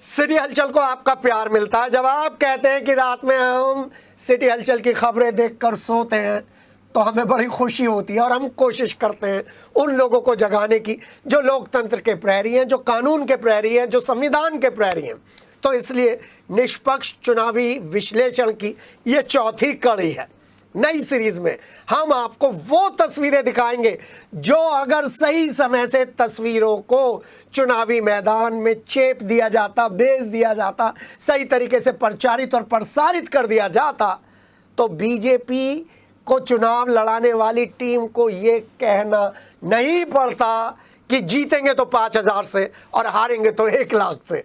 City हलचल को आपका प्यार मिलता है। जब आप कहते हैं कि रात में हम सिटी हलचल की खबरें देखकर सोते हैं तो हमें बड़ी खुशी होती है और हम कोशिश करते हैं उन लोगों को जगाने की जो लोकतंत्र के प्रहरी हैं, जो कानून के प्रहरी हैं, जो संविधान के प्रहरी हैं। तो इसलिए निष्पक्ष चुनावी विश्लेषण की ये चौथी कड़ी है। नई सीरीज में हम आपको वो तस्वीरें दिखाएंगे जो अगर सही समय से तस्वीरों को चुनावी मैदान में चेप दिया जाता, भेज दिया जाता, सही तरीके से प्रचारित और प्रसारित कर दिया जाता तो बीजेपी को चुनाव लड़ाने वाली टीम को ये कहना नहीं पड़ता कि जीतेंगे तो 5,000 से और हारेंगे तो 1 लाख से।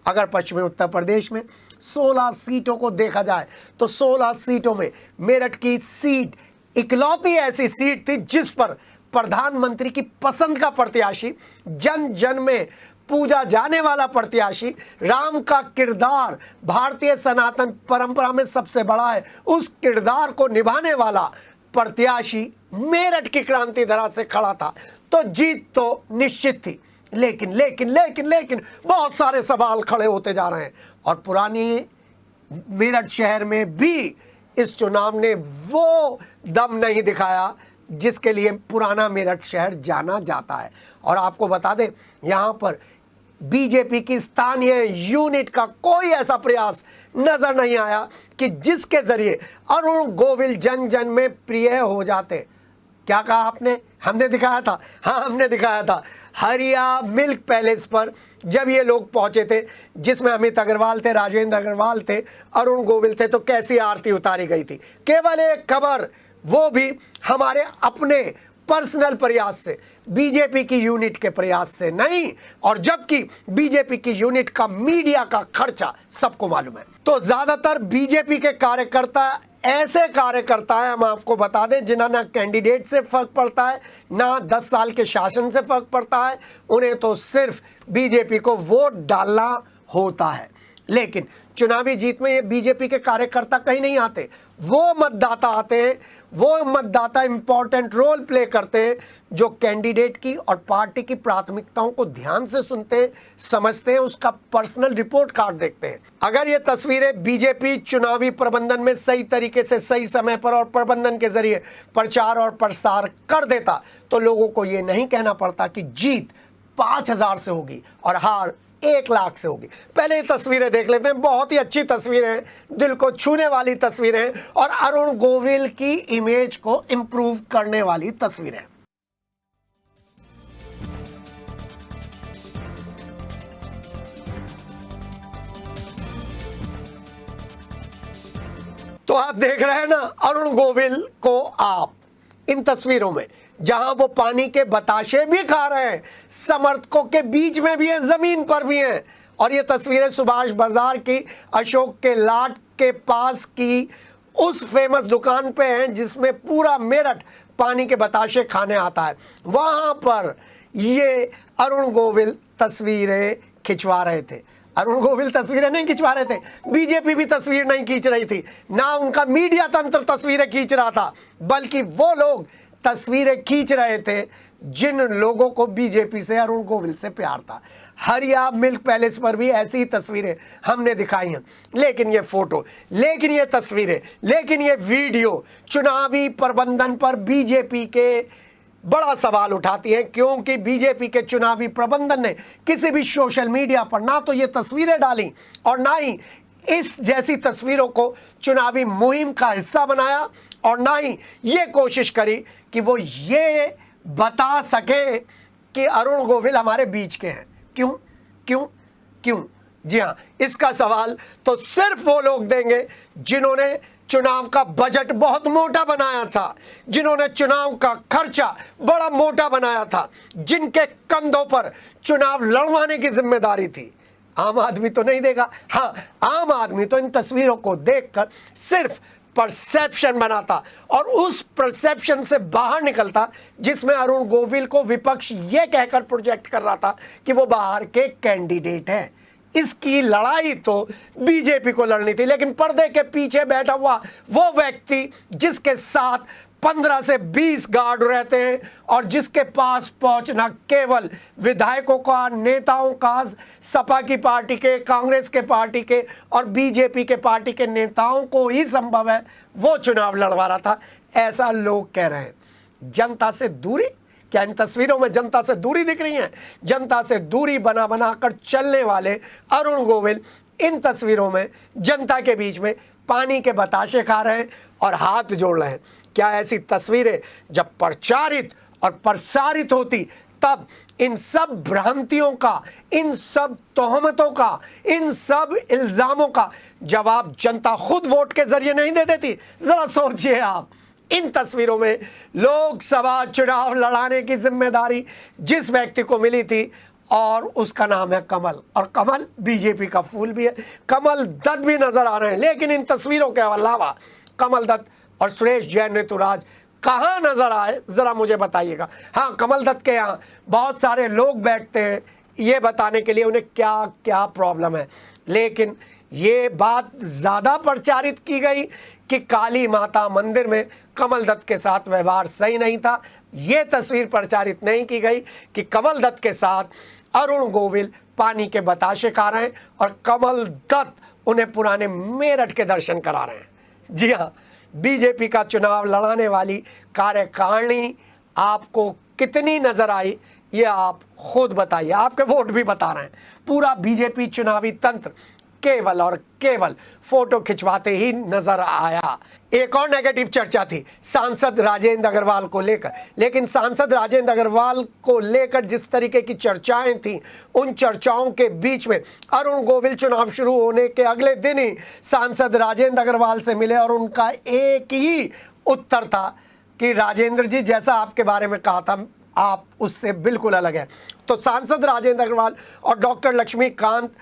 अगर पश्चिमी उत्तर प्रदेश में 16 सीटों को देखा जाए तो 16 सीटों में मेरठ की सीट इकलौती ऐसी सीट थी जिस पर प्रधानमंत्री की पसंद का प्रत्याशी, जन जन में पूजा जाने वाला प्रत्याशी, राम का किरदार भारतीय सनातन परंपरा में सबसे बड़ा है, उस किरदार को निभाने वाला प्रत्याशी मेरठ की क्रांति धरा से खड़ा था। तो जीत तो निश्चित थी। लेकिन लेकिन लेकिन लेकिन बहुत सारे सवाल खड़े होते जा रहे हैं और पुरानी मेरठ शहर में भी इस चुनाव ने वो दम नहीं दिखाया जिसके लिए पुराना मेरठ शहर जाना जाता है। और आपको बता दें, यहाँ पर बीजेपी की स्थानीय यूनिट का कोई ऐसा प्रयास नजर नहीं आया कि जिसके जरिए अरुण गोविल जन जन में प्रिय हो जाते। क्या कहा आपने? हमने दिखाया था। हाँ, हमने दिखाया था। हरिया मिल्क पैलेस पर जब ये लोग पहुंचे थे, जिसमें अमित अग्रवाल थे, राजेंद्र अग्रवाल थे, अरुण गोविल थे, तो कैसी आरती उतारी गई थी। केवल एक खबर, वो भी हमारे अपने पर्सनल प्रयास से, बीजेपी की यूनिट के प्रयास से नहीं। और जबकि बीजेपी की यूनिट का मीडिया का खर्चा सबको मालूम है। तो ज्यादातर बीजेपी के कार्यकर्ता ऐसे कार्यकर्ता है, हम आपको बता दें, जिन्हें ना कैंडिडेट से फर्क पड़ता है, ना 10 साल के शासन से फर्क पड़ता है। उन्हें तो सिर्फ बीजेपी को वोट डालना होता है। लेकिन चुनावी जीत में ये बीजेपी के कार्यकर्ता कहीं नहीं आते, वो मतदाता आते हैं। वो मतदाता इंपॉर्टेंट रोल प्ले करते हैं जो कैंडिडेट की और पार्टी की प्राथमिकताओं को ध्यान से सुनते हैं, समझते हैं, उसका पर्सनल रिपोर्ट कार्ड देखते हैं। अगर ये तस्वीरें बीजेपी चुनावी प्रबंधन में सही तरीके से, सही समय पर और प्रबंधन के जरिए प्रचार और प्रसार कर देता तो लोगों को ये नहीं कहना पड़ता कि जीत 5,000 से होगी और हार 1 लाख से होगी। पहले ये तस्वीरें देख लेते हैं। बहुत ही अच्छी तस्वीरें हैं, दिल को छूने वाली तस्वीरें हैं और अरुण गोविल की इमेज को इंप्रूव करने वाली तस्वीरें। तो आप देख रहे हैं ना अरुण गोविल को, आप इन तस्वीरों में जहां वो पानी के बताशे भी खा रहे हैं, समर्थकों के बीच में भी है, जमीन पर भी हैं। और ये तस्वीरें सुभाष बाजार की, अशोक के लाट के पास की उस फेमस दुकान पे हैं जिसमें पूरा मेरठ पानी के बताशे खाने आता है। वहां पर ये अरुण गोविल तस्वीरें खिंचवा रहे थे। अरुण गोविल तस्वीरें नहीं खिंचवा रहे थे, बीजेपी भी तस्वीर नहीं खींच रही थी, ना उनका मीडिया तंत्र तस्वीरें खींच रहा था, बल्कि वो लोग तस्वीरें खींच रहे थे जिन लोगों को बीजेपी से, अरुण गोविल से प्यार था। हरिया मिल्क पैलेस पर भी ऐसी तस्वीरें हमने दिखाई हैं। लेकिन ये फोटो, लेकिन ये तस्वीरें, लेकिन ये वीडियो चुनावी प्रबंधन पर बीजेपी के बड़ा सवाल उठाती हैं, क्योंकि बीजेपी के चुनावी प्रबंधन ने किसी भी सोशल मीडिया पर ना तो ये तस्वीरें डाली और ना ही इस जैसी तस्वीरों को चुनावी मुहिम का हिस्सा बनाया और ना ही ये कोशिश करी कि वो ये बता सके कि अरुण गोविल हमारे बीच के हैं। क्यों क्यों क्यों? जी हाँ, इसका सवाल तो सिर्फ वो लोग देंगे जिन्होंने चुनाव का बजट बहुत मोटा बनाया था, जिन्होंने चुनाव का खर्चा बड़ा मोटा बनाया था, जिनके कंधों पर चुनाव लड़वाने की जिम्मेदारी थी। आम आदमी तो नहीं देगा। हाँ, आम आदमी तो इन तस्वीरों को देखकर सिर्फ परसेप्शन बनाता और उस परसेप्शन से बाहर निकलता जिसमें अरुण गोविल को विपक्ष ये कहकर प्रोजेक्ट कर रहा था कि वो बाहर के कैंडिडेट हैं। इसकी लड़ाई तो बीजेपी को लड़नी थी, लेकिन पर्दे के पीछे बैठा हुआ वो व्यक्ति जिसके साथ 15 से 20 गार्ड रहते हैं और जिसके पास पहुंचना केवल विधायकों का, नेताओं का, सपा की पार्टी के, कांग्रेस के पार्टी के और बीजेपी के पार्टी के नेताओं को ही संभव है, वो चुनाव लड़वा रहा था, ऐसा लोग कह रहे हैं। जनता से दूरी, क्या इन तस्वीरों में जनता से दूरी दिख रही है? जनता से दूरी बना बना कर चलने वाले अरुण गोविल इन तस्वीरों में जनता के बीच में पानी के बताशे खा रहे हैं और हाथ जोड़ रहे हैं। क्या ऐसी तस्वीरें जब प्रचारित और प्रसारित होती तब इन सब भ्रांतियों का, इन सब तोहमतों का, इन सब इल्जामों का जवाब जनता खुद वोट के जरिए नहीं दे देती? जरा सोचिए आप। इन तस्वीरों में लोकसभा चुनाव लड़ाने की जिम्मेदारी जिस व्यक्ति को मिली थी और उसका नाम है कमल, और कमल बीजेपी का फूल भी है, कमल दत्त भी नजर आ रहे हैं। लेकिन इन तस्वीरों के अलावा कमल दत्त और सुरेश जैन ऋतुराज कहाँ नजर आए, जरा मुझे बताइएगा। हाँ, कमल दत्त के यहाँ बहुत सारे लोग बैठते हैं ये बताने के लिए उन्हें क्या क्या प्रॉब्लम है, लेकिन ये बात ज़्यादा प्रचारित की गई कि काली माता मंदिर में कमल दत्त के साथ व्यवहार सही नहीं था। ये तस्वीर प्रचारित नहीं की गई कि कमल दत्त के साथ अरुण गोविल पानी के बताशे खा रहे हैं और कमल दत्त उन्हें पुराने मेरठ के दर्शन करा रहे हैं। जी हाँ, बीजेपी का चुनाव लड़ाने वाली कार्यकारिणी आपको कितनी नजर आई ये आप खुद बताइए, आपके वोट भी बता रहे हैं। पूरा बीजेपी चुनावी तंत्र केवल और केवल फोटो खिंचवाते ही नजर आया। एक और नेगेटिव चर्चा थी सांसद राजेंद्र अग्रवाल को लेकर, लेकिन सांसद राजेंद्र अग्रवाल को लेकर जिस तरीके की चर्चाएं थी, उन चर्चाओं के बीच में अरुण गोविल चुनाव शुरू होने के अगले दिन ही सांसद राजेंद्र अग्रवाल से मिले और उनका एक ही उत्तर था कि राजेंद्र जी, जैसा आपके बारे में कहा था आप उससे बिल्कुल अलग है। तो सांसद राजेंद्र अग्रवाल और डॉक्टर लक्ष्मीकांत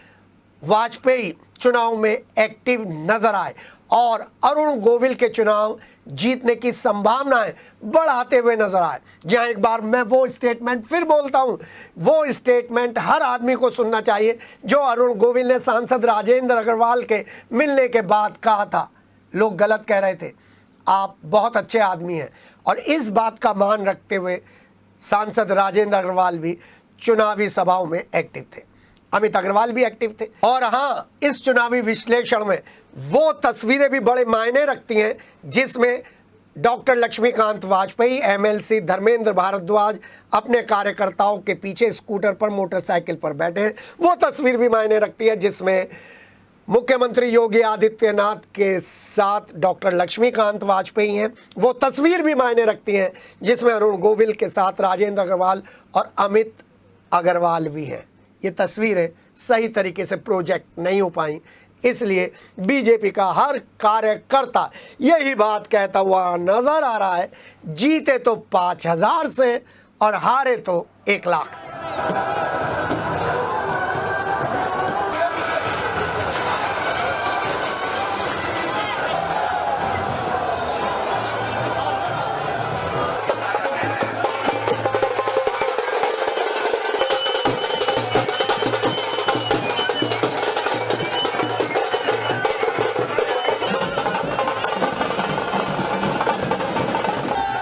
वाजपेयी चुनाव में एक्टिव नजर आए और अरुण गोविल के चुनाव जीतने की संभावनाएं बढ़ाते हुए नजर आए। जहां एक बार मैं वो स्टेटमेंट फिर बोलता हूं, वो स्टेटमेंट हर आदमी को सुनना चाहिए जो अरुण गोविल ने सांसद राजेंद्र अग्रवाल के मिलने के बाद कहा था। लोग गलत कह रहे थे, आप बहुत अच्छे आदमी हैं, और इस बात का मान रखते हुए सांसद राजेंद्र अग्रवाल भी चुनावी सभाओं में एक्टिव थे, अमित अग्रवाल भी एक्टिव थे। और हाँ, इस चुनावी विश्लेषण में वो तस्वीरें भी बड़े मायने रखती हैं जिसमें डॉक्टर लक्ष्मीकांत वाजपेयी, एमएलसी धर्मेंद्र भारद्वाज अपने कार्यकर्ताओं के पीछे स्कूटर पर, मोटरसाइकिल पर बैठे हैं। वो तस्वीर भी मायने रखती है जिसमें मुख्यमंत्री योगी आदित्यनाथ के साथ डॉक्टर लक्ष्मीकांत वाजपेयी हैं। वो तस्वीर भी मायने रखती है जिसमें अरुण गोविल के साथ राजेंद्र अग्रवाल और अमित अग्रवाल भी हैं। ये तस्वीरें सही तरीके से प्रोजेक्ट नहीं हो पाई, इसलिए बीजेपी का हर कार्यकर्ता यही बात कहता हुआ नजर आ रहा है, जीते तो 5000 से और हारे तो 1 लाख से।